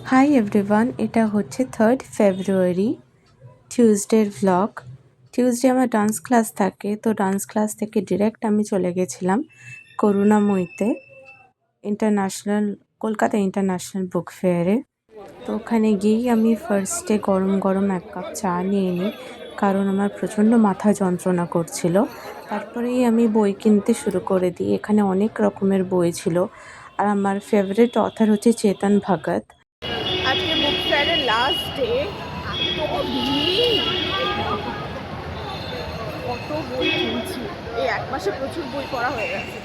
Hi everyone, এটা হচ্ছে 3rd ফেব্রুয়ারি টিউসডের vlog. Tuesday আমার ডান্স ক্লাস থাকে, তো ডান্স ক্লাস থেকে ডিরেক্ট আমি চলে গেছিলাম করুণাময়ীতে কলকাতা ইন্টারন্যাশনাল বুক ফেয়ারে। তো ওখানে গিয়েই আমি ফার্স্টে গরম গরম 1 কাপ চা নিয়ে নিই, কারণ আমার প্রচণ্ড মাথা যন্ত্রণা করছিল। তারপরেই আমি বই কিনতে শুরু করে দিই। এখানে অনেক রকমের বই ছিল, আর আমার ফেভারিট অথর হচ্ছে চেতন ভগত। আজকে বুক ফেয়ারের লাস্ট ডে, কত বই কিনছি। এই 1 মাসে প্রচুর বই পড়া হয়ে গেছে।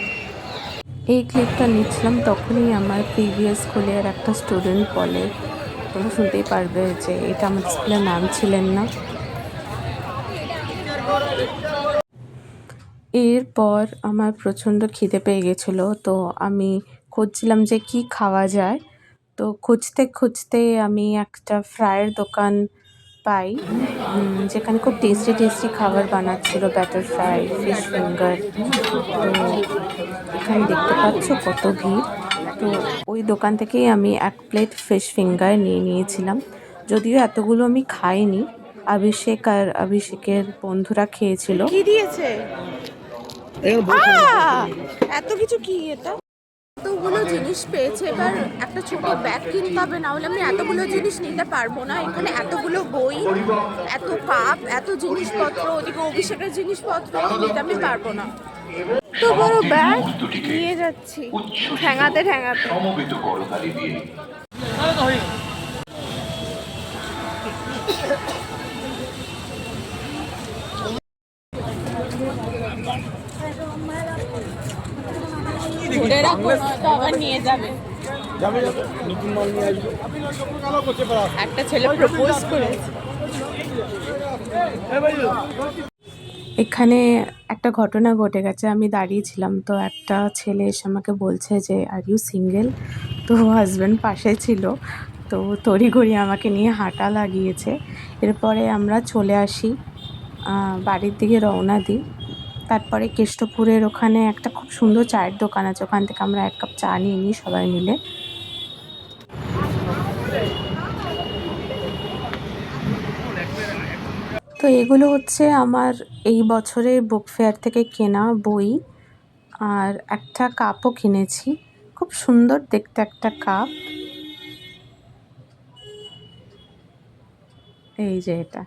এই ক্লিপটা নিচ্ছিলাম, তখনই আমার প্রিভিয়াস স্কুলের একটা স্টুডেন্ট বলে, তোমরা শুনতেই পারবে যে এটা আমাদের স্কুলের ম্যাম ছিলেন না। এরপর আমার প্রচণ্ড খিদে পেয়ে গেছিলো, তো আমি খুঁজছিলাম যে কি খাওয়া যায়। তো খুঁজতে খুঁজতে আমি একটা ফ্রাইয়ের দোকান পাই, যেখানে খুব টেস্টি টেস্টি খাবার বানাচ্ছিল, ব্যাটার ফ্রাই, ফিশ ফিঙ্গার। তো এখানে দেখতে পাচ্ছ কত ভিড়। তো ওই দোকান থেকেই আমি 1 প্লেট ফিশ ফিঙ্গার নিয়ে নিয়েছিলাম। যদিও এতগুলো আমি খাইনি, অভিষেক আর অভিষেকের বন্ধুরা খেয়েছিল। কি দিয়েছে? এত কিছু কি এটা? এতগুলো জিনিস পেয়েছে, এবার একটা ছোট ব্যাগ কিনতে হবে, না হলে আমি এতগুলো জিনিস নিতে পারবো না। এখানে এতগুলো বই, এত কাপ, এত জিনিসপত্র, ওদিকে অভিষেকের জিনিসপত্র নিতে আমি পারবো না। তো বড় ব্যাগ নিয়ে যাচ্ছি ঠ্যাঙাতে ঠ্যাঙাতে। ধরে রাখো, নয়তো আবার নিয়ে যাবে। একটা ছেলে প্রপোজ করেছে। এখানে একটা ঘটনা ঘটে গেছে। আমি দাঁড়িয়েছিলাম, তো একটা ছেলে এসে আমাকে বলছে যে আর ইউ সিঙ্গেল। তো হাজব্যান্ড পাশে ছিল, তো তড়িঘড়ি আমাকে নিয়ে হাঁটা লাগিয়েছে। এরপরে আমরা চলে আসি, বাড়ির দিকে রওনা দিই। তারপরে কেষ্টপুরের ওখানে একটা খুব সুন্দর চায়ের দোকান আছে, ওখান থেকে আমরা 1 কাপ চা নিয়ে নিই সবাই মিলে। তো এগুলো হচ্ছে আমার এই বছরের বুক ফেয়ার থেকে কেনা বই। আর একটা কাপও কিনেছি, খুব সুন্দর দেখতে একটা কাপ, এই যে এটা।